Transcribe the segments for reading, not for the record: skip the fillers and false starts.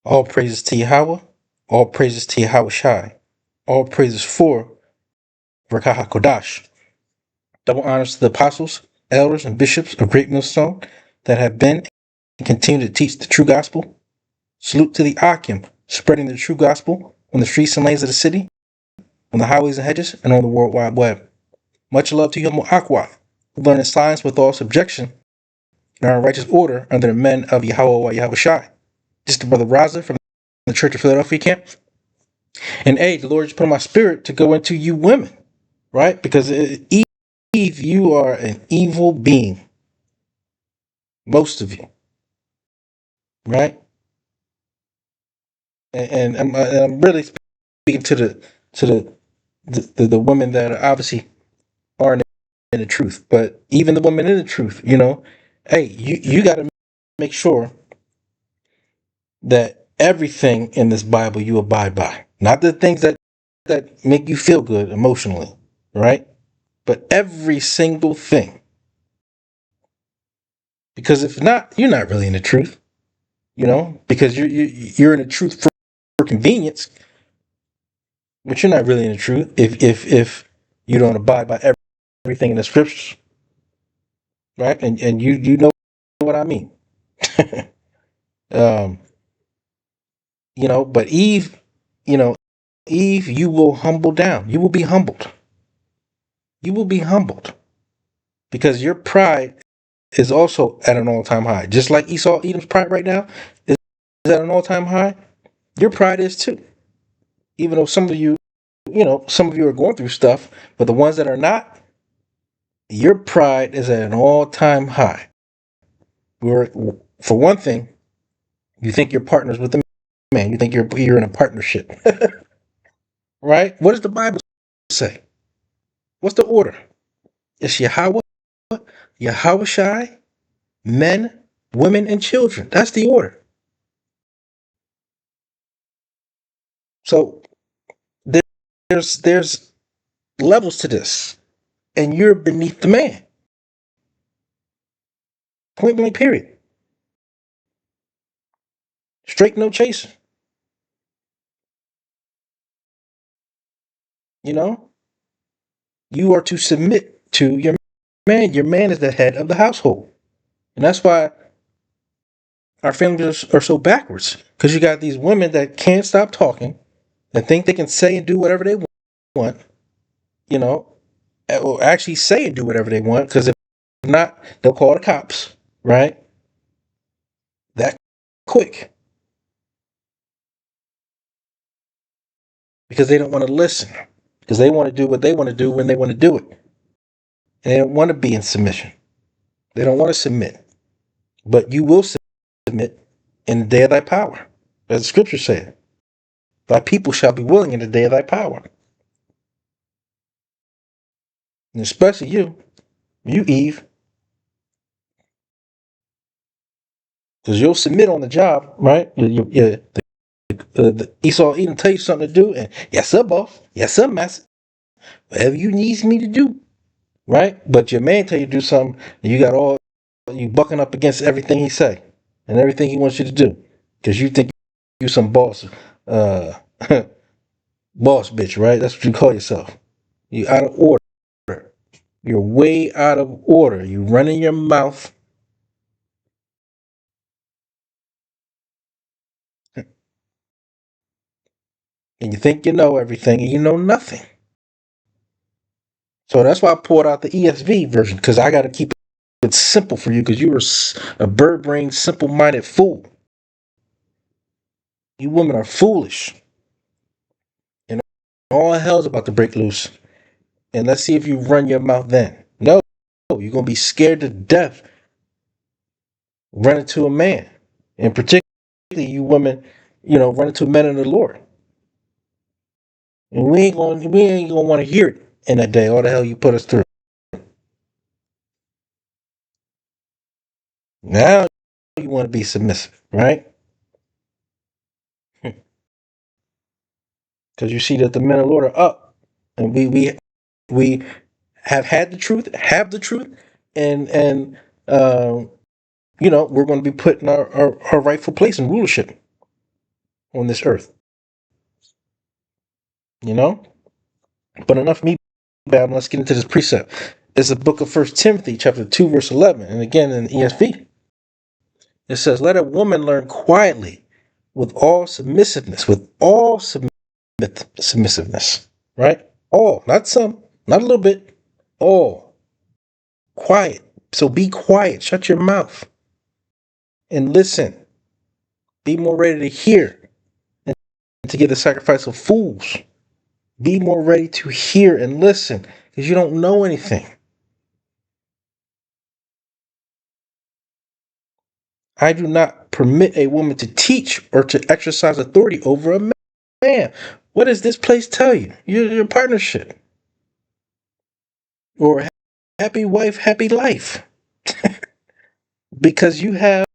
All praises to Yahweh. All praises to Yahweh Shai. All praises for Rakaha Kodash. Double honors to the apostles, elders, and bishops of Great Millstone that have been and continue to teach the true gospel. Salute to the Akim, spreading the true gospel on the streets and lanes of the city, on the highways and hedges, and on the World Wide Web. Much love to Yomo Aqua, who learned science with all subjection and are in righteous order under the men of Yahweh Yahweh Shai. This is the brother Raza from the Church of Philadelphia camp. And hey, the Lord just put on my spirit to go into you women, right? Because Eve, you are an evil being, most of you, right? And I'm really speaking to the women that are obviously aren't in the truth, but even the women in the truth, hey, you got to make sure that everything in this Bible you abide by, not the things that make you feel good emotionally, right? But every single thing, because if not, you're not really in the truth, because you're in the truth for convenience, but you're not really in the truth if you don't abide by everything in the scriptures, right? And you know what I mean. um, but Eve, you know, Eve, you will humble down. You will be humbled. You will be humbled because your pride is also at an all-time high. Just like Esau, Edom's pride right now is at an all-time high. Your pride is too. Even though some of you are going through stuff, but the ones that are not, your pride is at an all-time high. Where, for one thing, you think your partner's with a man. You think you're in a partnership, right? What does the Bible say? What's the order? It's Yahweh, Yahweh Shai, men, women, and children. That's the order. So there's levels to this, and you're beneath the man. Point blank. Period. Straight no chaser. You know, you are to submit to your man. Your man is the head of the household, and that's why our families are so backwards. Because you got these women that can't stop talking, that think they can say and do whatever they want. You know, or actually say and do whatever they want. Because if not, they'll call the cops. Right? That quick. Because they don't want to listen. Because they want to do what they want to do when they want to do it. And they don't want to be in submission. They don't want to submit. But you will submit in the day of thy power. As the scripture said, thy people shall be willing in the day of thy power. And especially you Eve, because you'll submit on the job, right? The Esau even tell you something to do, and yes, sir, boss. Yes, sir, master. Whatever you needs me to do, right? But your man tell you to do something, and you bucking up against everything he say and everything he wants you to do, because you think you some boss, uh, boss bitch, right? That's what you call yourself. You out of order. You're way out of order. You running your mouth, and you think you know everything, and you know nothing. So that's why I pulled out the ESV version, because I got to keep it simple for you, because you were a bird brain, simple minded fool. You women are foolish, and all hell's about to break loose. And let's see if you run your mouth then. No, you're gonna be scared to death running to a man, and particularly you women, running to men in the Lord. And we ain't gonna want to hear it in that day. All the hell you put us through. Now you want to be submissive, right? Because you see that the men of the Lord are up, and we have had the truth, have the truth, and we're going to be put in our rightful place in rulership. on this earth. You know? But enough me babbling. Let's get into this precept. It's the book of First Timothy, chapter 2, verse 11. And again in the ESV, it says, let a woman learn quietly with all submissiveness, submissiveness, right? All, not some, not a little bit, all. Quiet. So be quiet. Shut your mouth and listen. Be more ready to hear and to give the sacrifice of fools. Be more ready to hear and listen because you don't know anything. I do not permit a woman to teach or to exercise authority over a man. What does this place tell you? Your partnership. Or happy wife, happy life. Because you have,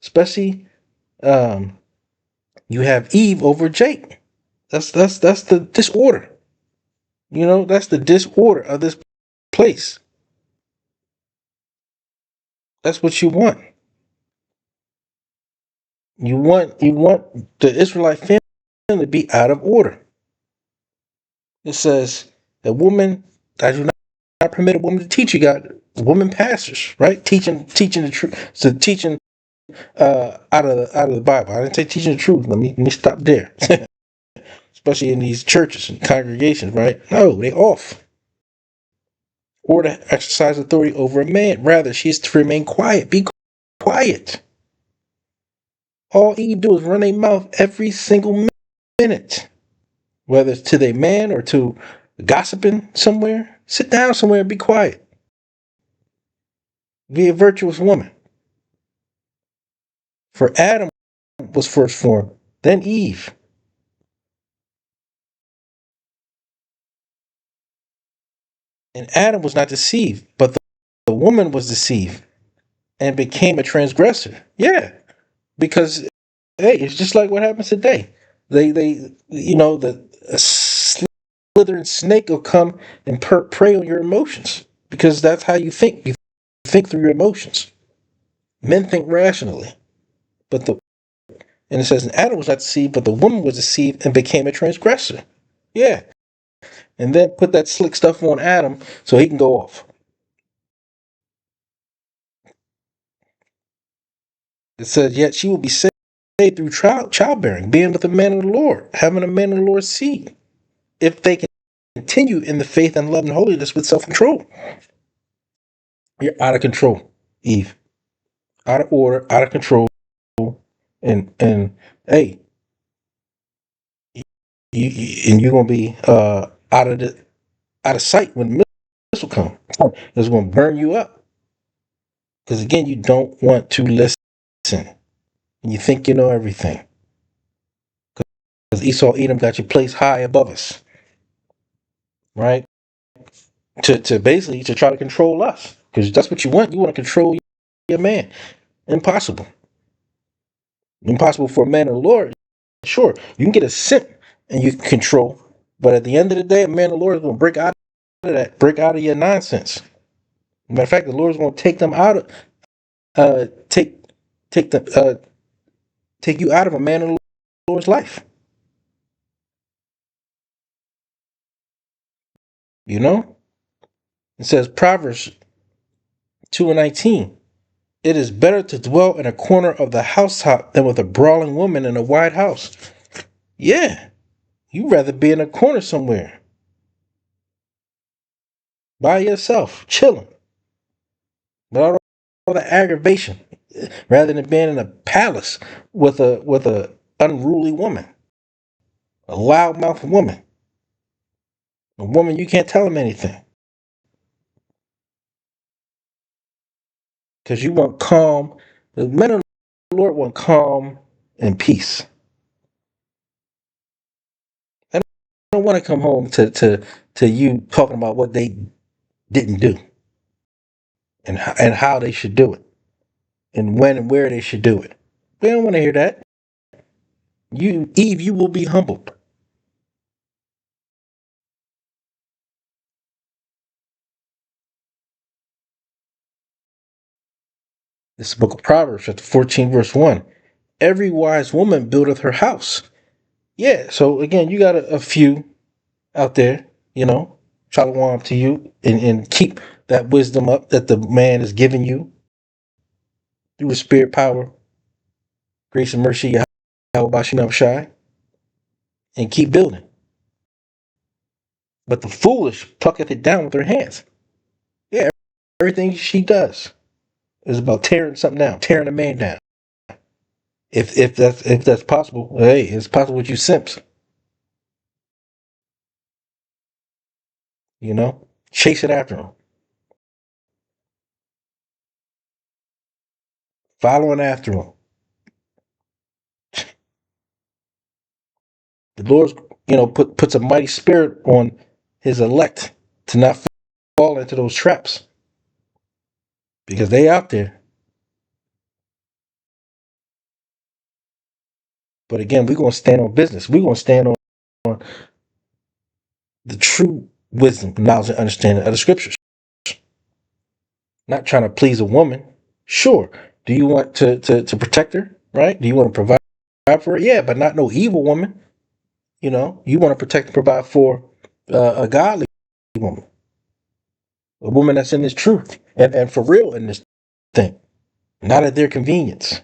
especially, um, you have Eve over Jake. That's the disorder. You know, that's the disorder of this place. That's what you want. You want the Israelite family to be out of order. It says a woman, I do not permit a woman to teach. You got women pastors, right? Teaching the truth. So teaching out of the Bible. I didn't say teaching the truth. Let me stop there. Especially in these churches and congregations, right? No, they off. Or to exercise authority over a man. Rather, she is to remain quiet. Be quiet. All Eve do is run a mouth every single minute. Whether it's to their man or to gossiping somewhere, sit down somewhere and be quiet. Be a virtuous woman. For Adam was first formed, then Eve. And Adam was not deceived, but the woman was deceived and became a transgressor. Yeah, because hey, it's just like what happens today. They the a slithering snake will come and prey on your emotions because that's how you think. You think through your emotions. Men think rationally, but the and it says, and Adam was not deceived, but the woman was deceived and became a transgressor. Yeah, and then put that slick stuff on Adam so he can go off. It says, yet she will be saved through childbearing, being with a man of the Lord, having a man of the Lord's seed, if they can continue in the faith and love and holiness with self control. You're out of control, Eve. Out of order, out of control, and hey, and you're gonna be out of sight when the missile come. It's gonna burn you up because again, you don't want to listen, and you think you know everything. Because Esau, Edom got you placed high above us, right? To basically to try to control us, because that's what you want. You want to control your man. Impossible. Impossible for a man of the Lord. Sure, you can get a simp and you can control, but at the end of the day, a man of the Lord is going to break out of that, break out of your nonsense. Matter of fact, the Lord is going to take them out of, take them, take you out of a man of the Lord's life. You know, it says Proverbs 2:19. It is better to dwell in a corner of the housetop than with a brawling woman in a wide house. Yeah, you'd rather be in a corner somewhere by yourself, chilling, without all the aggravation, rather than being in a palace with a unruly woman, a loudmouth woman, a woman you can't tell him anything because you want calm. The men of the Lord want calm and peace. I don't want to come home to you talking about what they didn't do and how they should do it and when and where they should do it. We don't want to hear that. You, Eve, you will be humbled. This is the book of Proverbs, chapter 14, verse 1. every wise woman buildeth her house. Yeah, so again, you got a few out there, shalom to you, and keep that wisdom up that the man is giving you through the spirit power, grace and mercy, Yahweh Bashinam Shai, and keep building. But the foolish plucketh it down with her hands. Yeah, everything she does is about tearing something down, tearing a man down. If that's possible, hey, it's possible with you simps. Chase it after them, following after them. The Lord's, puts a mighty spirit on His elect to not fall into those traps because they out there. But again, we're gonna stand on business. We're gonna stand on the true wisdom, knowledge, and understanding of the scriptures. Not trying to please a woman. Sure. Do you want to protect her? Right? Do you want to provide for her? Yeah, but not no evil woman. You want to protect and provide for a godly woman, a woman that's in this truth and for real in this thing, not at their convenience.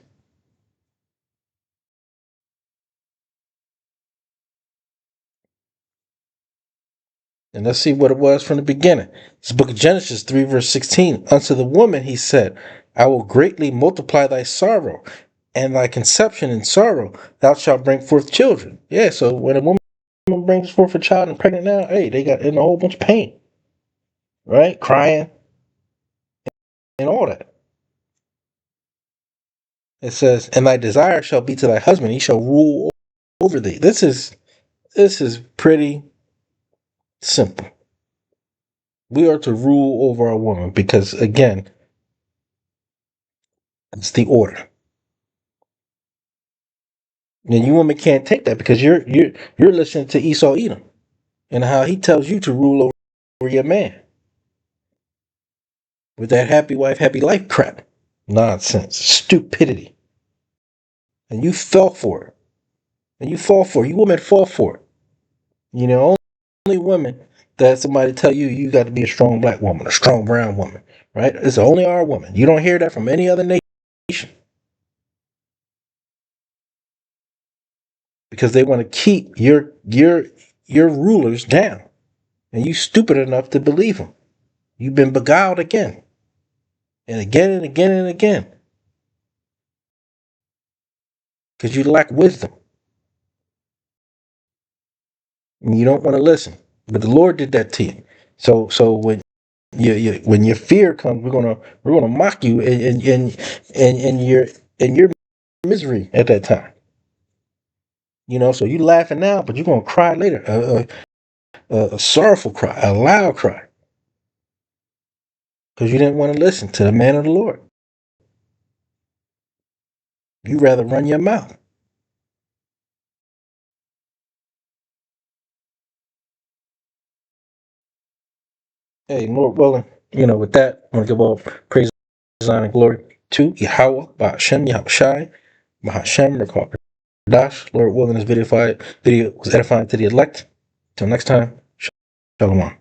And let's see what it was from the beginning. It's the book of Genesis 3, verse 16. Unto the woman he said, I will greatly multiply thy sorrow, and thy conception in sorrow. Thou shalt bring forth children. Yeah, so when a woman brings forth a child and pregnant now, hey, they got in a whole bunch of pain, right? Crying and all that. It says, and thy desire shall be to thy husband, he shall rule over thee. This is pretty simple. We are to rule over a woman because, again, it's the order. And you women can't take that because you're listening to Esau Edom and how he tells you to rule over your man with that happy wife, happy life crap. Nonsense. Stupidity. And you fell for it. And you fall for it. You women fall for it. Only women that somebody tell you got to be a strong black woman, a strong brown woman, right? It's only our woman. You don't hear that from any other nation. Because they want to keep your rulers down. And you stupid enough to believe them. You've been beguiled again. And again and again and again. Because you lack wisdom. And you don't want to listen. But the Lord did that to you. So when when your fear comes, we're gonna mock you and your misery at that time. So you laughing now, but you're gonna cry later. A sorrowful cry, a loud cry. Because you didn't want to listen to the man of the Lord. You rather run your mouth. Hey, Lord willing, with that, I'm going to give all praise, honor, and glory to Yahweh, Ba'ashem, Yahushai, Mahashem, Rakal Dash. Lord willing, this video was edifying to the elect. Till next time, Shalom.